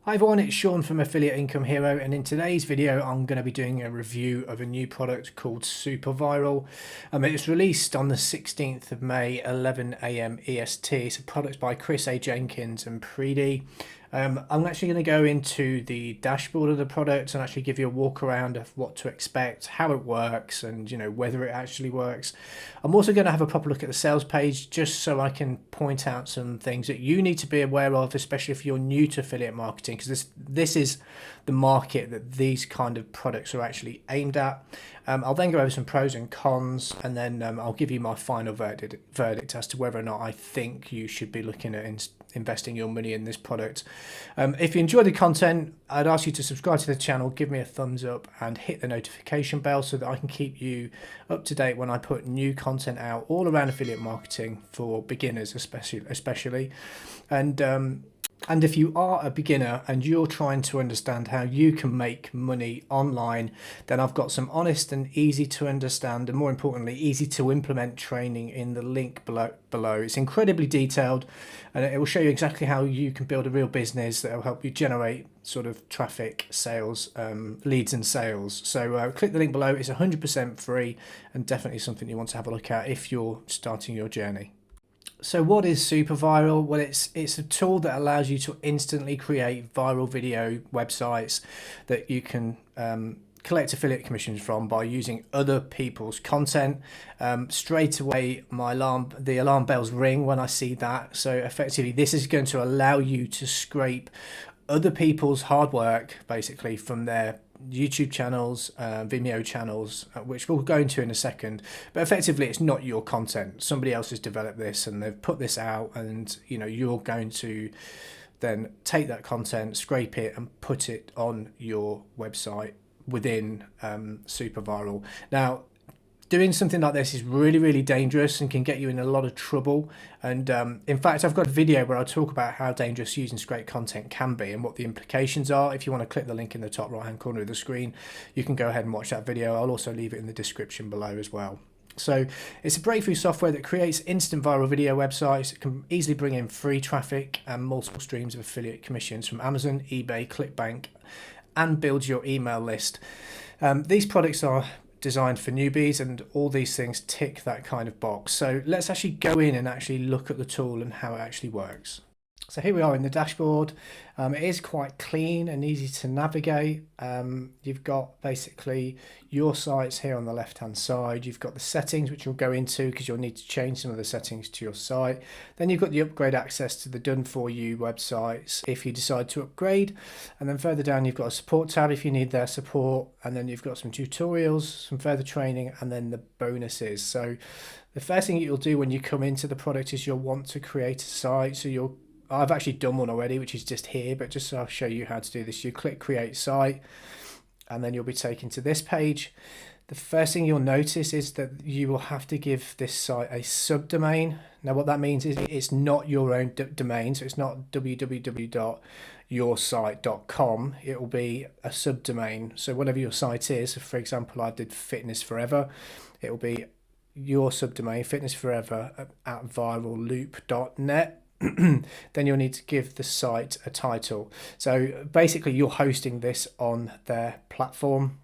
Hi everyone, it's Sean from Affiliate Income Hero, and in today's video I'm going to be doing a review of a new product called SuperViral. It was released on the 16th of May, 11 AM EST. It's a product by Chris A. Jenkins and Preedy. I'm actually going to go into the dashboard of the product and actually give you a walk around of what to expect, how it works, and whether it actually works. I'm also going to have a proper look at the sales page just so I can point out some things that you need to be aware of, especially if you're new to affiliate marketing, because this is the market that these kind of products are actually aimed at. I'll then go over some pros and cons, and then I'll give you my final verdict as to whether or not I think you should be looking at investing your money in this product. If you enjoy the content, I'd ask you to subscribe to the channel, give me a thumbs up, and hit the notification bell so that I can keep you up to date when I put new content out all around affiliate marketing for beginners, especially. And if you are a beginner and you're trying to understand how you can make money online, then I've got some honest and easy to understand, and more importantly, easy to implement training in the link below. It's incredibly detailed, and it will show you exactly how you can build a real business that will help you generate sort of traffic, sales, leads and sales. So click the link below. It's 100% free and definitely something you want to have a look at if you're starting your journey. So what is SuperViral? Well, it's a tool that allows you to instantly create viral video websites that you can collect affiliate commissions from by using other people's content. Straight away, the alarm bells ring when I see that. So effectively, this is going to allow you to scrape other people's hard work, basically, from their YouTube channels, Vimeo channels, which we'll go into in a second. But effectively, it's not your content. Somebody else has developed this and they've put this out, and you're going to then take that content, scrape it, and put it on your website within SuperViral. Now, doing something like this is really, really dangerous and can get you in a lot of trouble. And in fact, I've got a video where I talk about how dangerous using scraped content can be and what the implications are. If you want to click the link in the top right hand corner of the screen, you can go ahead and watch that video. I'll also leave it in the description below as well. So it's a breakthrough software that creates instant viral video websites. It can easily bring in free traffic and multiple streams of affiliate commissions from Amazon, eBay, ClickBank, and builds your email list. These products are designed for newbies, and all these things tick that kind of box. So let's actually go in and actually look at the tool and how it actually works. So here we are in the dashboard. It is quite clean and easy to navigate. You've got basically your sites here on the left hand side. You've got the settings, which you'll go into because you'll need to change some of the settings to your site. Then you've got the upgrade access to the done for you websites if you decide to upgrade. And then further down you've got a support tab if you need their support, and then you've got some tutorials, some further training, and then the bonuses. So the first thing you'll do when you come into the product is you'll want to create a site. So I've actually done one already, which is just here, but just so I'll show you how to do this, you click create site, and then you'll be taken to this page. The first thing you'll notice is that you will have to give this site a subdomain. Now what that means is it's not your own domain, so it's not www.yoursite.com. it will be a subdomain. So whatever your site is, for example, I did Fitness Forever, it will be your subdomain, Fitness Forever at viralloop.net. Then you'll need to give the site a title. So basically you're hosting this on their platform.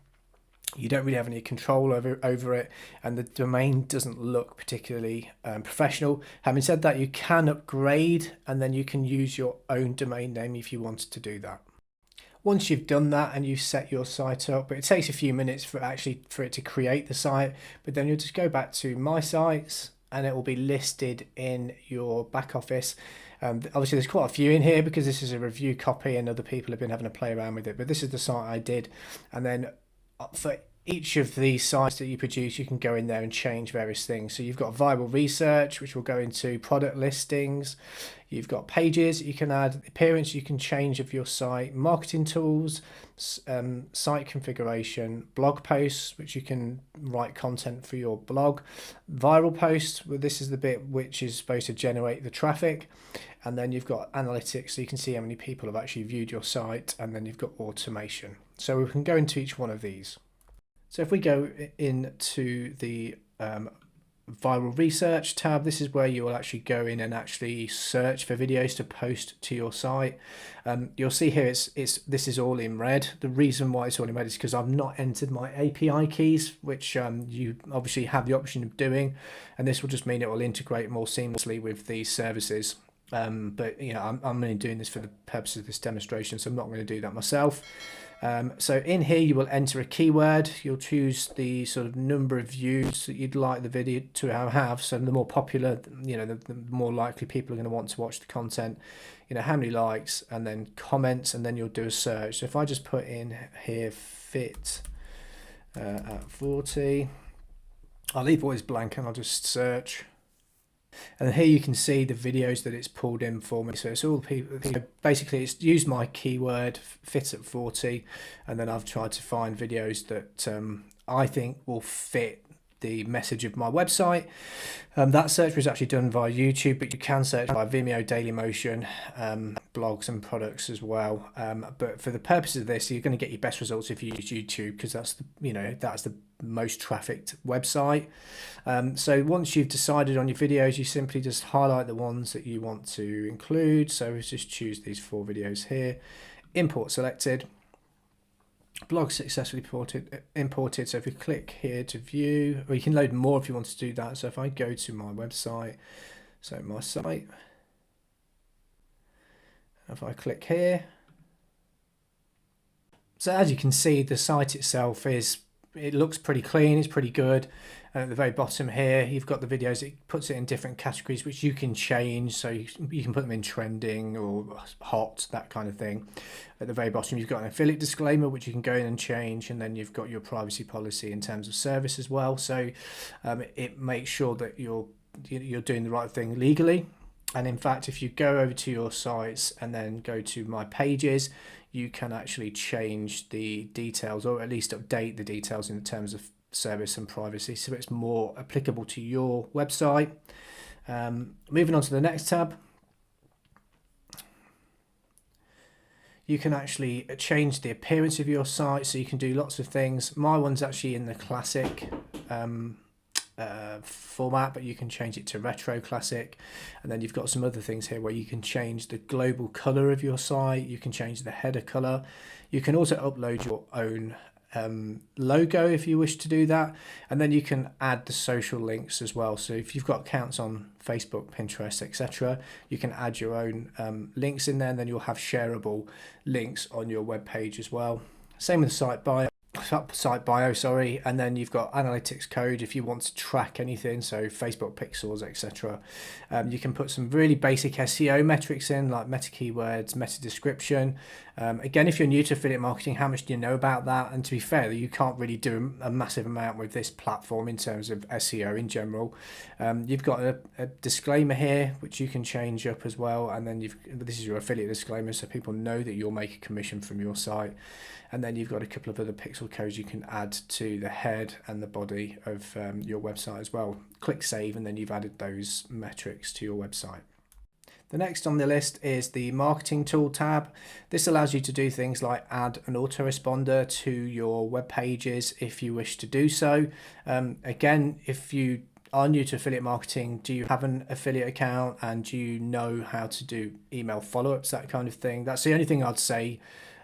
You don't really have any control over it, and the domain doesn't look particularly professional. Having said that, you can upgrade, and then you can use your own domain name if you wanted to do that. Once you've done that and you've set your site up, but it takes a few minutes for it to create the site, but then you'll just go back to My Sites, and it will be listed in your Backoffce. Obviously there's quite a few in here because this is a review copy and other people have been having a play around with it, but this is the site I did. And then for each of these sites that you produce, you can go in there and change various things. So you've got viral research, which will go into product listings. You've got pages you can add, appearance you can change of your site, marketing tools, site configuration, blog posts, which you can write content for your blog, viral posts, well, this is the bit which is supposed to generate the traffic, and then you've got analytics, so you can see how many people have actually viewed your site, and then you've got automation. So we can go into each one of these. So if we go into the viral research tab. This is where you will actually go in and actually search for videos to post to your site. You'll see here this is all in red. The reason why it's all in red is because I've not entered my API keys, which you obviously have the option of doing, and this will just mean it will integrate more seamlessly with these services. But you know, I'm only doing this for the purpose of this demonstration, so I'm not going to do that myself. So in here you will enter a keyword. You'll choose the sort of number of views that you'd like the video to have. So the more popular, you know, the more likely people are going to want to watch the content. You know, how many likes, and then comments, and then you'll do a search. So if I just put in here fit at 40, I'll leave always blank and I'll just search. And here you can see the videos that it's pulled in for me. So it's all people, basically it's used my keyword fit at 40, and then I've tried to find videos that I think will fit the message of my website. That search was actually done via YouTube, but you can search by Vimeo, Dailymotion, blogs and products as well. But for the purpose of this, you're going to get your best results if you use YouTube, because that's the, you know, that's the most trafficked website. So once you've decided on your videos, you simply just highlight the ones that you want to include. So let's just choose these 4 videos here. Import selected. Blog successfully imported. So if we click here to view, or you can load more if you want to do that. So if I go to my website, so my site, if I click here, so as you can see, the site itself it looks pretty clean, it's pretty good. And at the very bottom here, you've got the videos. It puts it in different categories, which you can change. So you can put them in trending or hot, that kind of thing. At the very bottom, you've got an affiliate disclaimer, which you can go in and change. And then you've got your privacy policy in terms of service as well. So it makes sure that you're doing the right thing legally. And in fact, if you go over to your sites and then go to my pages, you can actually change the details, or at least update the details in terms of service and privacy, so it's more applicable to your website. Moving on to the next tab, you can actually change the appearance of your site, so you can do lots of things. My one's actually in the classic format, but you can change it to retro, classic, and then you've got some other things here where you can change the global color of your site. You can change the header color. You can also upload your own logo if you wish to do that, and then you can add the social links as well. So if you've got accounts on Facebook, Pinterest, etc., you can add your own links in there, and then you'll have shareable links on your web page as well. Same with the site bio, sorry, and then you've got analytics code if you want to track anything, so Facebook pixels, etc. You can put some really basic SEO metrics in, like meta keywords, meta description. Again, if you're new to affiliate marketing, how much do you know about that? And to be fair, you can't really do a massive amount with this platform in terms of SEO in general. You've got a disclaimer here, which you can change up as well, and then this is your affiliate disclaimer, so people know that you'll make a commission from your site. And then you've got a couple of other pixel codes you can add to the head and the body of your website as well. Click save, and then you've added those metrics to your website. The next on the list is the marketing tool tab. This allows you to do things like add an autoresponder to your web pages if you wish to do so. Again, if you are new to affiliate marketing, do you have an affiliate account and do you know how to do email follow-ups, that kind of thing? That's the only thing I'd say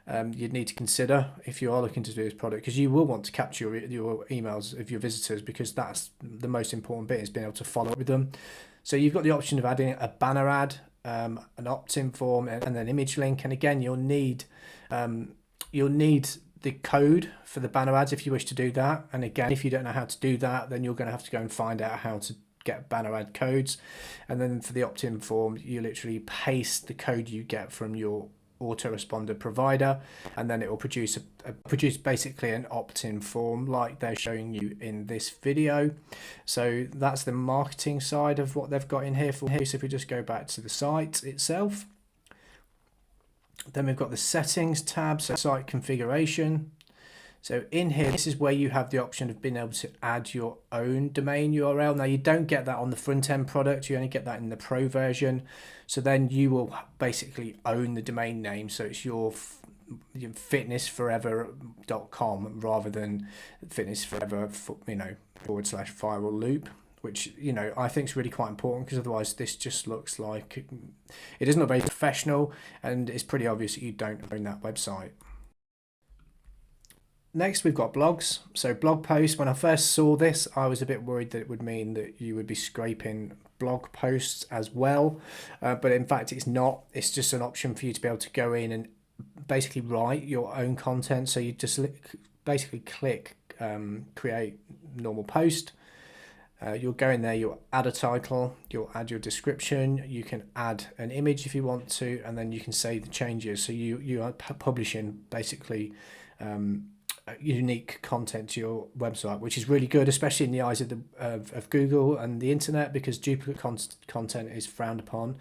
you'd need to consider if you are looking to do this product, because you will want to capture your emails of your visitors, because that's the most important bit, is being able to follow up with them. So you've got the option of adding a banner ad, an opt-in form, and an image link. And again, you'll need the code for the banner ads if you wish to do that. And again, if you don't know how to do that, then you're going to have to go and find out how to get banner ad codes. And then for the opt-in form, you literally paste the code you get from your autoresponder provider, and then it will produce basically an opt-in form like they're showing you in this video. So that's the marketing side of what they've got in here for here. So if we just go back to the site itself, then we've got the settings tab, so site configuration. So in here, this is where you have the option of being able to add your own domain URL. Now you don't get that on the front end product, you only get that in the pro version. So then you will basically own the domain name. So it's your fitnessforever.com rather than fitnessforever, /viral loop, which, you know, I think is really quite important, because otherwise this just looks like it doesn't look very professional, and it's pretty obvious that you don't own that website. Next, we've got blogs. So blog posts, when I first saw this, I was a bit worried that it would mean that you would be scraping blog posts as well. But in fact, it's not. It's just an option for you to be able to go in and basically write your own content. So you just basically click create normal post. You'll go in there, you'll add a title, you'll add your description, you can add an image if you want to, and then you can save the changes. So you are publishing basically unique content to your website, which is really good, especially in the eyes of Google and the internet, because duplicate content is frowned upon.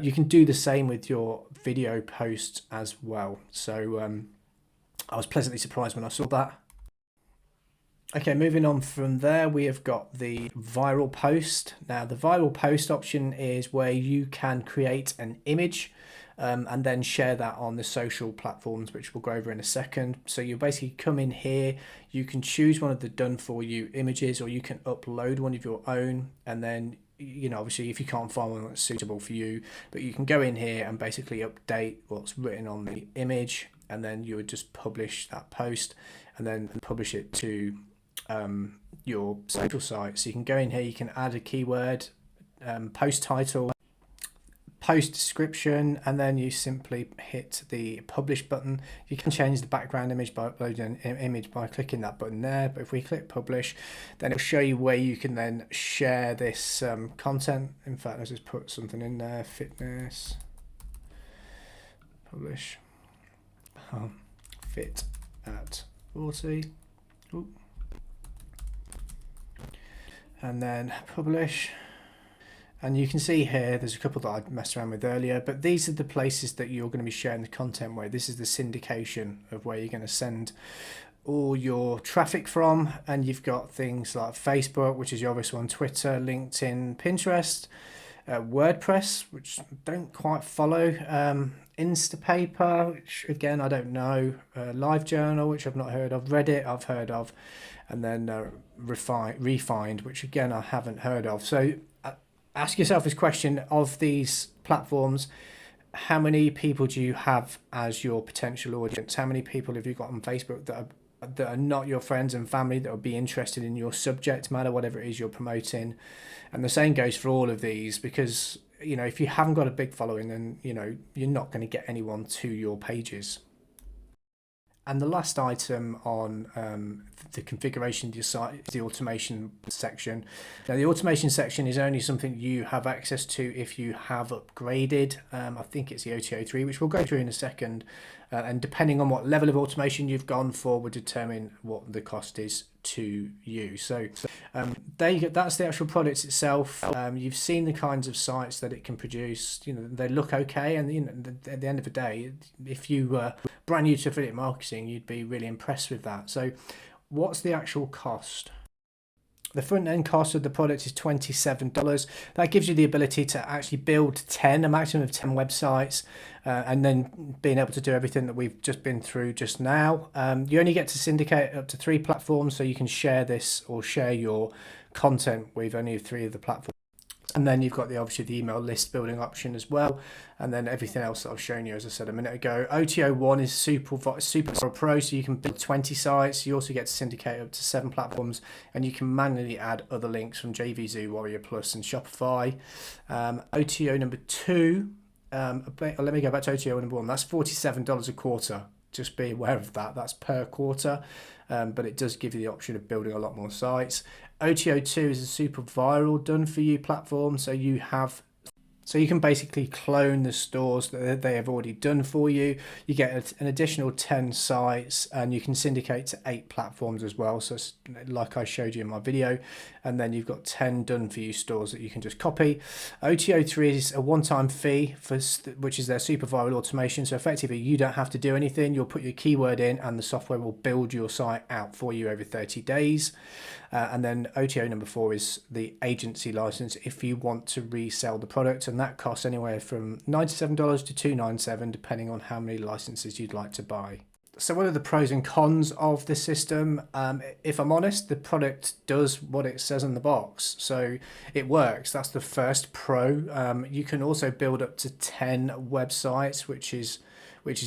You can do the same with your video posts as well. So I was pleasantly surprised when I saw that. Okay, moving on from there, we have got the viral post. Now, the viral post option is where you can create an image and then share that on the social platforms, which we'll go over in a second. So you basically come in here, you can choose one of the done for you images, or you can upload one of your own, and then, you know, obviously if you can't find one that's suitable for you, but you can go in here and basically update what's written on the image, and then you would just publish that post and then publish it to your social site. So you can go in here, you can add a keyword, post title, post description, and then you simply hit the publish button. You can change the background image by uploading an image by clicking that button there, but if we click publish, then it'll show you where you can then share this content. In fact, let's just put something in there, fitness, publish, fit at 40. Ooh. And then publish, and you can see here there's a couple that I messed around with earlier, but these are the places that you're going to be sharing the content with. This is the syndication of where you're going to send all your traffic from, and you've got things like Facebook, which is your obvious one, Twitter, LinkedIn, Pinterest, WordPress, which I don't quite follow, Instapaper, which again I don't know, LiveJournal, which I've not heard of, Reddit I've heard of, and then Refined, which again I haven't heard of. So ask yourself this question: of these platforms, how many people do you have as your potential audience? How many people have you got on Facebook that are not your friends and family, that will be interested in your subject matter, whatever it is you're promoting? And the same goes for all of these, because, you know, if you haven't got a big following, then, you know, you're not going to get anyone to your pages. And the last item on the configuration of your site is the automation section. Now, the automation section is only something you have access to if you have upgraded. I think it's the OTO 3, which we'll go through in a second. And depending on what level of automation you've gone for, will determine what the cost is to you. So there you go. That's the actual product itself. You've seen the kinds of sites that it can produce. You know, they look okay, and, you know, at the end of the day, if you were brand new to affiliate marketing, you'd be really impressed with that. So what's the actual cost? The front end cost of the product is $27. That gives you the ability to actually build a maximum of 10 websites, and then being able to do everything that we've just been through just now. You only get to syndicate up to 3 platforms, so you can share this or share your content with only 3 of the platforms. And then you've got obviously the email list building option as well, and then everything else that I've shown you, as I said a minute ago. OTO 1 is SuperViral Pro, so you can build 20 sites. You also get to syndicate up to 7 platforms, and you can manually add other links from JVZoo, Warrior Plus, and Shopify. OTO number 2, let me go back to OTO number 1. That's $47 a quarter. Just be aware of that. That's per quarter, but it does give you the option of building a lot more sites. OTO 2 is a super viral done for you platform, so you can basically clone the stores that they have already done for you. You get an additional 10 sites, and you can syndicate to 8 platforms as well. So it's like I showed you in my video, and then you've got 10 done for you stores that you can just copy. OTO 3 is a one-time fee which is their super viral automation. So effectively you don't have to do anything. You'll put your keyword in and the software will build your site out for you over 30 days. And then OTO number 4 is the agency license if you want to resell the product, and that costs anywhere from $97 to $297 depending on how many licenses you'd like to buy. So what are the pros and cons of this system? If I'm honest, the product does what it says on the box. So it works. That's the first pro. You can also build up to 10 websites, which is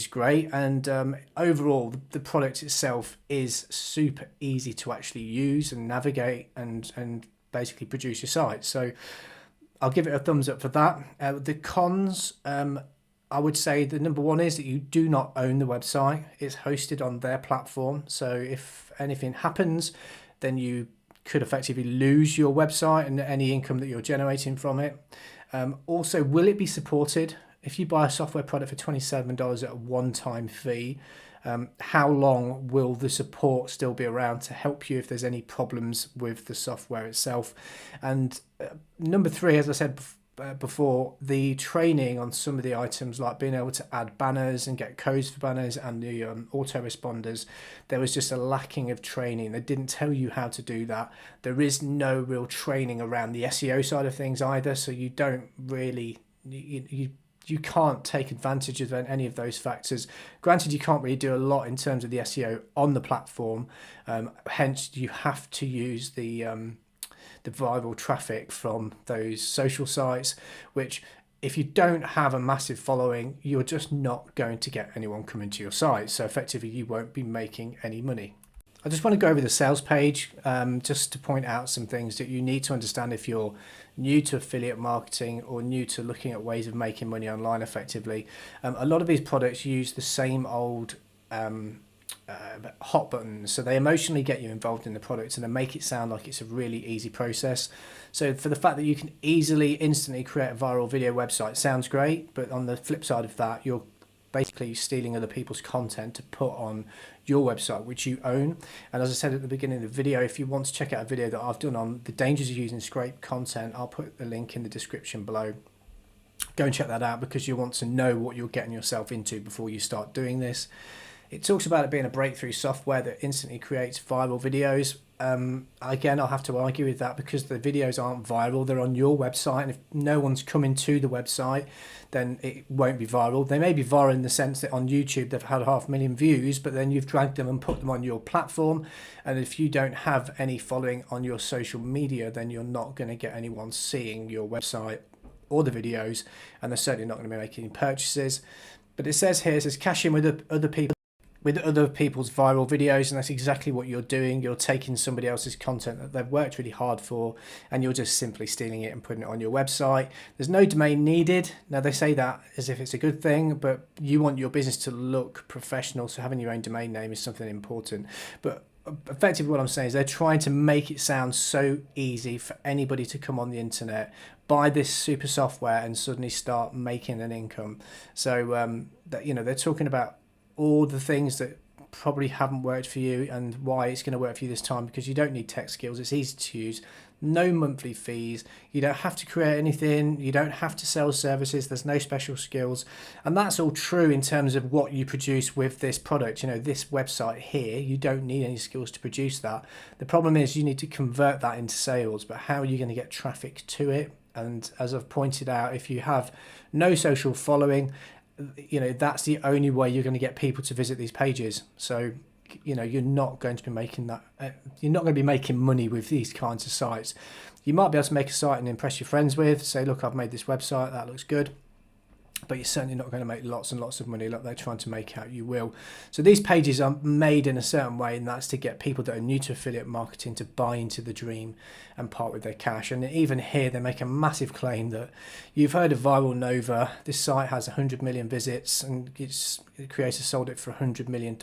great. And overall, the product itself is super easy to actually use and navigate and basically produce your site. So I'll give it a thumbs up for that. The cons, I would say the number one is that you do not own the website. It's hosted on their platform. So if anything happens, then you could effectively lose your website and any income that you're generating from it. Also, will it be supported? If you buy a software product for $27 at a one-time fee, how long will the support still be around to help you if there's any problems with the software itself? And number three, as I said before, the training on some of the items, like being able to add banners and get codes for banners and the autoresponders, there was just a lacking of training. They didn't tell you how to do that. There is no real training around the SEO side of things either, so you don't really you can't take advantage of any of those factors. Granted, you can't really do a lot in terms of the SEO on the platform, hence you have to use the viral traffic from those social sites, which if you don't have a massive following, you're just not going to get anyone coming to your site. So effectively, you won't be making any money. I just want to go over the sales page just to point out some things that you need to understand if you're new to affiliate marketing or new to looking at ways of making money online effectively. A lot of these products use the same old hot buttons, so they emotionally get you involved in the product and they make it sound like it's a really easy process. So for the fact that you can easily instantly create a viral video website sounds great, but on the flip side of that, you're basically stealing other people's content to put on your website, which you own. And as I said at the beginning of the video, if you want to check out a video that I've done on the dangers of using scraped content, I'll put the link in the description below. Go and check that out because you want to know what you're getting yourself into before you start doing this. It talks about it being a breakthrough software that instantly creates viral videos. Again, I'll have to argue with that because the videos aren't viral. They're on your website, and if no one's coming to the website, then it won't be viral. They may be viral in the sense that on YouTube they've had 500,000 views, but then you've dragged them and put them on your platform. And if you don't have any following on your social media, then you're not going to get anyone seeing your website or the videos, and they're certainly not going to be making purchases. But it says here, it says cash in with other people's viral videos, and that's exactly what you're doing. You're taking somebody else's content that they've worked really hard for, and you're just simply stealing it and putting it on your website. There's no domain needed. Now, they say that as if it's a good thing, but you want your business to look professional, so having your own domain name is something important. But effectively what I'm saying is they're trying to make it sound so easy for anybody to come on the internet, buy this super software, and suddenly start making an income. So that, you know, they're talking about all the things that probably haven't worked for you and why it's going to work for you this time, because you don't need tech skills. It's easy to use, no monthly fees, you don't have to create anything, you don't have to sell services, there's no special skills. And that's all true in terms of what you produce with this product. You know, this website here, you don't need any skills to produce that. The problem is you need to convert that into sales, but how are you going to get traffic to it? And as I've pointed out, if you have no social following, you know, that's the only way you're going to get people to visit these pages. So, you know, you're not going to be making that, you're not going to be making money with these kinds of sites. You might be able to make a site and impress your friends with, say, look, I've made this website, that looks good. But you're certainly not going to make lots and lots of money like they're trying to make out you will. So these pages are made in a certain way, and that's to get people that are new to affiliate marketing to buy into the dream and part with their cash. And even here, they make a massive claim that you've heard of Viral Nova. This site has 100 million visits, and its creator sold it for $100 million.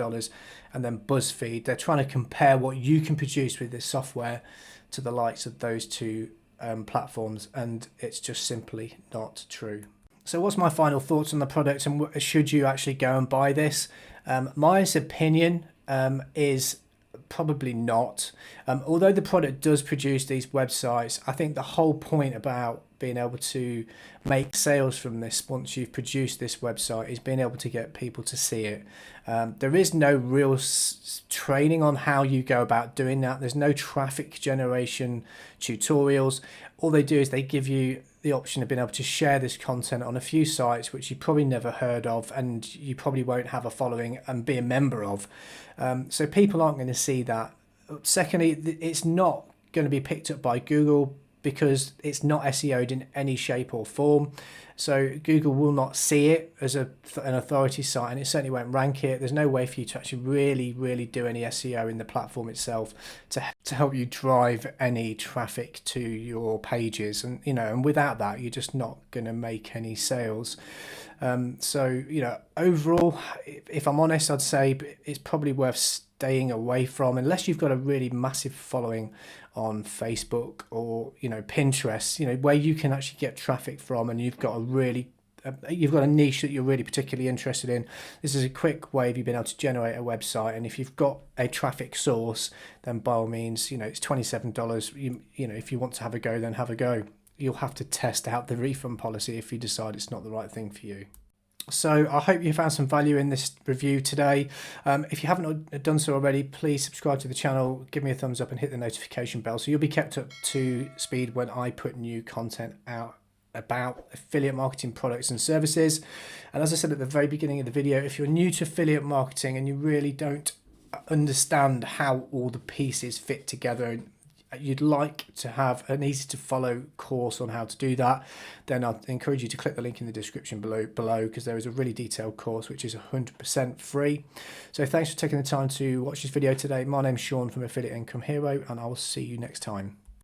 And then BuzzFeed, they're trying to compare what you can produce with this software to the likes of those two platforms, and it's just simply not true. So what's my final thoughts on the product, and should you actually go and buy this? My opinion is probably not. Although the product does produce these websites, I think the whole point about being able to make sales from this once you've produced this website is being able to get people to see it. There is no real training on how you go about doing that. There's no traffic generation tutorials. All they do is they give you the option of being able to share this content on a few sites which you probably never heard of and you probably won't have a following and be a member of. So people aren't going to see that. Secondly, it's not going to be picked up by Google because it's not SEO'd in any shape or form. So Google will not see it as an authority site, and it certainly won't rank it. There's no way for you to actually really do any SEO in the platform itself to help you drive any traffic to your pages. And and without that, you're just not going to make any sales. So overall, if I'm honest, I'd say it's probably worth staying away from, unless you've got a really massive following on Facebook or Pinterest, where you can actually get traffic from, and you've got a niche that you're really particularly interested in. This is a quick way of you being able to generate a website, and if you've got a traffic source, then by all means, it's $27. If you want to have a go, then have a go. You'll have to test out the refund policy if you decide it's not the right thing for you. So I hope you found some value in this review today. If you haven't done so already, please subscribe to the channel, give me a thumbs up and hit the notification bell so you'll be kept up to speed when I put new content out about affiliate marketing products and services. And as I said at the very beginning of the video, if you're new to affiliate marketing and you really don't understand how all the pieces fit together, you'd like to have an easy to follow course on how to do that, then I'd encourage you to click the link in the description below because there is a really detailed course which is 100% free. So thanks for taking the time to watch this video today. My name's Sean from Affiliate Income Hero, and I will see you next time.